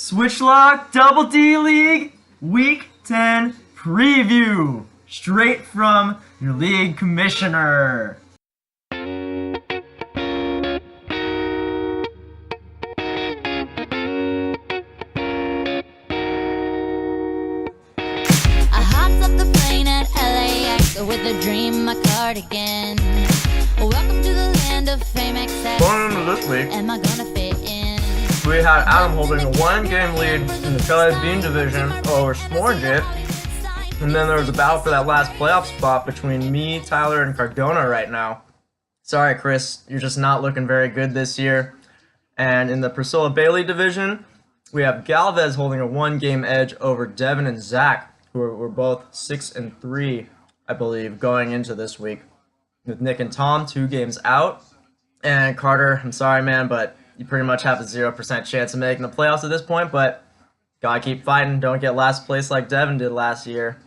Switchlock Double D League Week 10 preview, straight from your league commissioner. With a dream, my cardigan. Welcome to the land of fame, excess. Going into this week, am I gonna fit in? We had Adam holding a one-game lead in the Phillies Bean division over Smorgit, and then there was a battle for that last playoff spot between me, Tyler, and Cardona right now. Sorry, Chris, you're just not looking very good this year. And in the Priscilla Bailey division, we have Galvez holding a one-game edge over Devin and Zach, who were both 6-3. I believe, going into this week, with Nick and Tom 2 games out. And Carter, I'm sorry, man, but you pretty much have a 0% chance of making the playoffs at this point, but gotta keep fighting. Don't get last place like Devin did last year.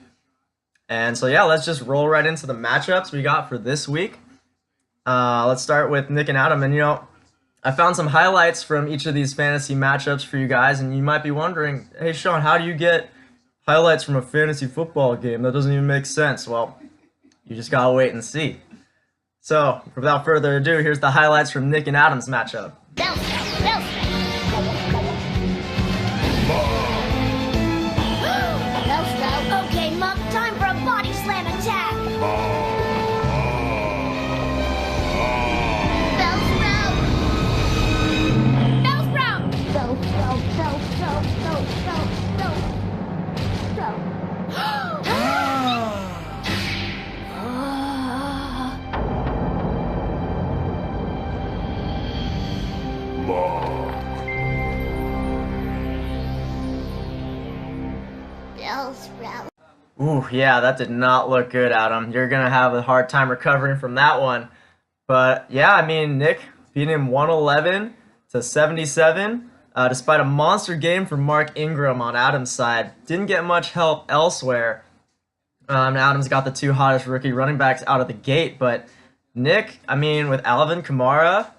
And so, yeah, let's just roll right into the matchups we got for this week. Let's start with Nick and Adam. And, you know, I found some highlights from each of these fantasy matchups for you guys, and you might be wondering, hey, Sean, how do you get highlights from a fantasy football game? That doesn't even make sense. Well, you just gotta wait and see. So, without further ado, here's the highlights from Nick and Adam's matchup. Okay, Muck, time for a body slam attack. Ooh, yeah, that did not look good, Adam. You're gonna have a hard time recovering from that one. But yeah, I mean, Nick beat him 111-77, despite a monster game from Mark Ingram on Adam's side. Didn't get much help elsewhere. Adam's got the 2 hottest rookie running backs out of the gate, but Nick, I mean, with Alvin Kamara,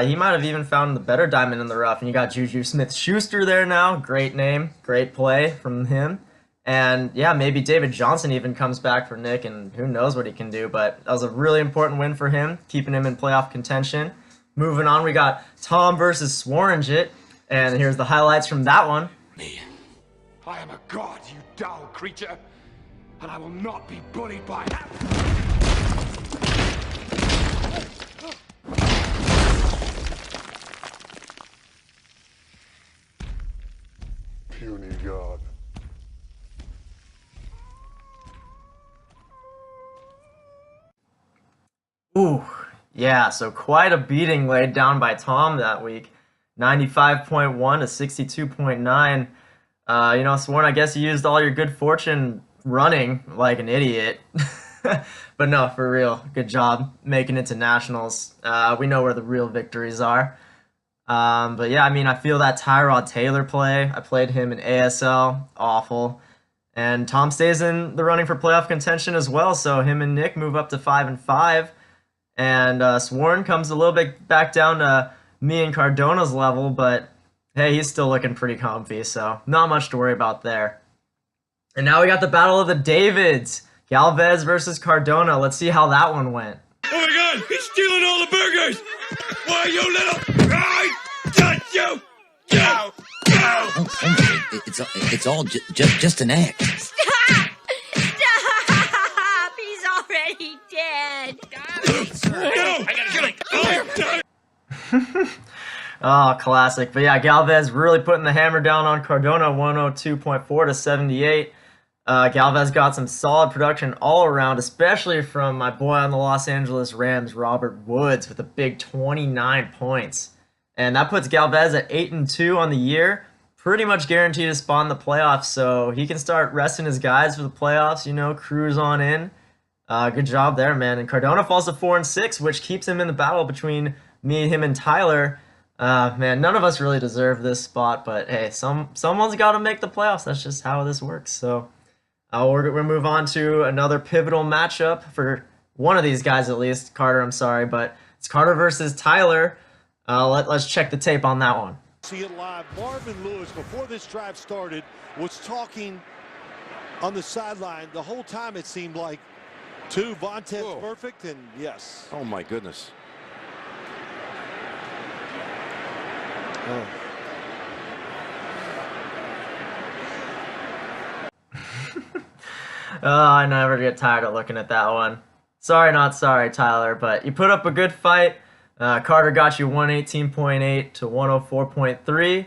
he might have even found the better diamond in the rough. And you got Juju Smith-Schuster there now. Great name, great play from him. And yeah, maybe David Johnson even comes back for Nick, and who knows what he can do. But that was a really important win for him, keeping him in playoff contention. Moving on, we got Tom versus Swarringit, and here's the highlights from that one. Me, I am a god, you dull creature, and I will not be bullied by that. Puny god. Ooh, yeah, so quite a beating laid down by Tom that week. 95.1 to 62.9. You know, Sworn, I guess you used all your good fortune running like an idiot. But no, for real, good job making it to nationals. We know where the real victories are. But yeah, I mean, I feel that Tyrod Taylor play. I played him in ASL, awful. And Tom stays in the running for playoff contention as well, so him and Nick move up to 5-5. And Sworn comes a little bit back down to me and Cardona's level, but hey, he's still looking pretty comfy, so not much to worry about there. And now we got the Battle of the Davids. Galvez versus Cardona. Let's see how that one went. Oh my god, he's stealing all the burgers! Why, you little... I touch you! Go! Go! Oh, it's all just an act. Stop! Stop! He's already dead. No! I gotta kill him! Oh, classic. But yeah, Galvez really putting the hammer down on Cardona, 102.4 to 78. Galvez got some solid production all around, especially from my boy on the Los Angeles Rams, Robert Woods, with a big 29 points. And that puts Galvez at 8-2 on the year. Pretty much guaranteed to spawn the playoffs, so he can start resting his guys for the playoffs, you know, cruise on in. Good job there, man. And Cardona falls to 4-6, which keeps him in the battle between me, him, and Tyler. Man, none of us really deserve this spot, but hey, someone's got to make the playoffs. That's just how this works. So we're going to move on to another pivotal matchup for one of these guys at least. Carter, I'm sorry, but it's Carter versus Tyler. Let's check the tape on that one. See it live. Marvin Lewis, before this drive started, was talking on the sideline the whole time. It seemed like Vontez perfect, and yes. Oh my goodness. Oh. I never get tired of looking at that one. Sorry, not sorry, Tyler, but you put up a good fight. Carter got you 118.8 to 104.3,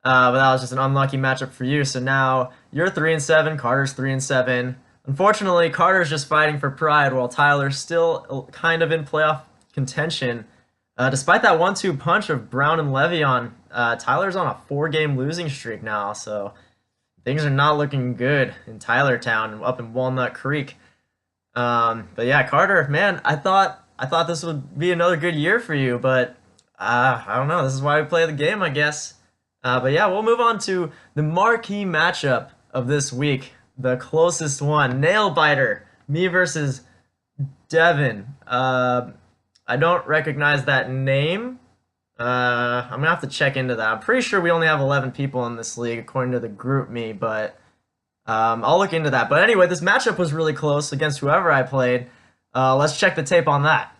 but that was just an unlucky matchup for you. So now you're 3-7, Carter's 3-7. Unfortunately, Carter's just fighting for pride while Tyler's still kind of in playoff contention. Despite that 1-2 punch of Brown and Le'Veon, Tyler's on a 4-game losing streak now, so things are not looking good in Tylertown up in Walnut Creek. But yeah, Carter, man, I thought this would be another good year for you, but I don't know. This is why we play the game, I guess. But yeah, we'll move on to the marquee matchup of this week, the closest one, nail biter, me versus Devin. I don't recognize that name. I'm gonna have to check into that. I'm pretty sure we only have 11 people in this league according to the group me, but I'll look into that. But anyway, this matchup was really close against whoever I played. Let's check the tape on that.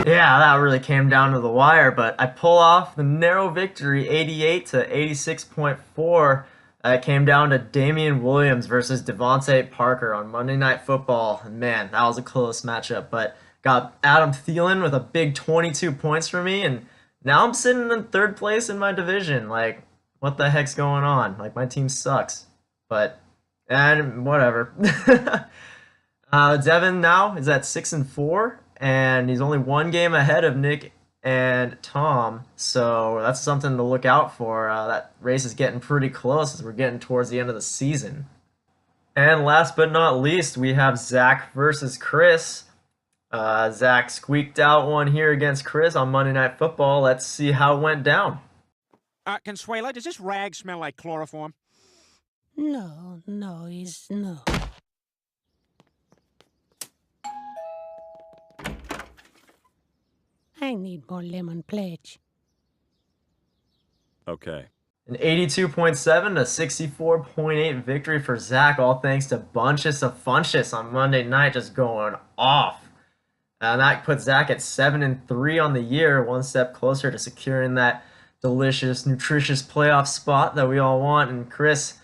Yeah, that really came down to the wire, but I pull off the narrow victory, 88 to 86.4. It came down to Damian Williams versus Devontae Parker on Monday Night Football. And man, that was a close matchup, but got Adam Thielen with a big 22 points for me, and now I'm sitting in third place in my division. Like, what the heck's going on? Like, my team sucks, but and whatever. Devin now is at 6-4. And he's only 1 game ahead of Nick and Tom, so that's something to look out for. That race is getting pretty close as we're getting towards the end of the season. And last but not least, we have Zach versus Chris. Zach squeaked out one here against Chris on Monday Night Football. Let's see how it went down. Consuelo, does this rag smell like chloroform? No, it's no. I need more lemon pledge. Okay. An 82.7 to 64.8 victory for Zach, all thanks to Bunches of Funches on Monday night, just going off. And that puts Zach at 7-3 on the year, 1 step closer to securing that delicious, nutritious playoff spot that we all want. And Chris,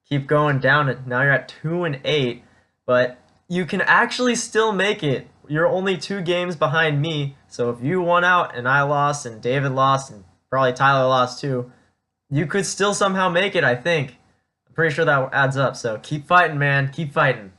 keep going down. Now you're at 2-8, but you can actually still make it. You're only 2 games behind me, so if you won out and I lost and David lost and probably Tyler lost too, you could still somehow make it, I think. I'm pretty sure that adds up, so keep fighting, man. Keep fighting.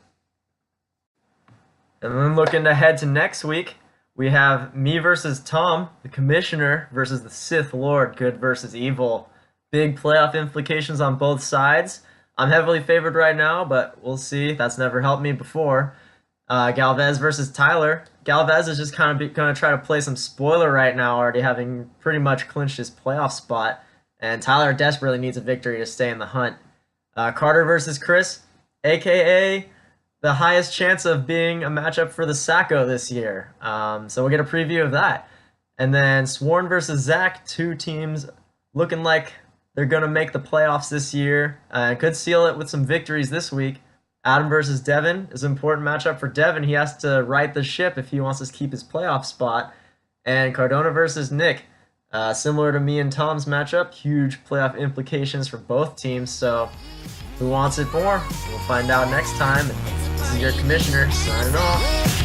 And then looking ahead to next week, we have me versus Tom, the Commissioner, versus the Sith Lord, good versus evil. Big playoff implications on both sides. I'm heavily favored right now, but we'll see. That's never helped me before. Galvez versus Tyler. Galvez is just kind of going to try to play some spoiler right now, already having pretty much clinched his playoff spot. And Tyler desperately needs a victory to stay in the hunt. Carter versus Chris, a.k.a. the highest chance of being a matchup for the Sacco this year. So we'll get a preview of that. And then Sworn versus Zach, 2 teams looking like they're going to make the playoffs this year. Could seal it with some victories this week. Adam versus Devin is an important matchup for Devin. He has to right the ship if he wants to keep his playoff spot. And Cardona versus Nick, similar to me and Tom's matchup, huge playoff implications for both teams. So who wants it more? We'll find out next time. This is your Commissioner signing off.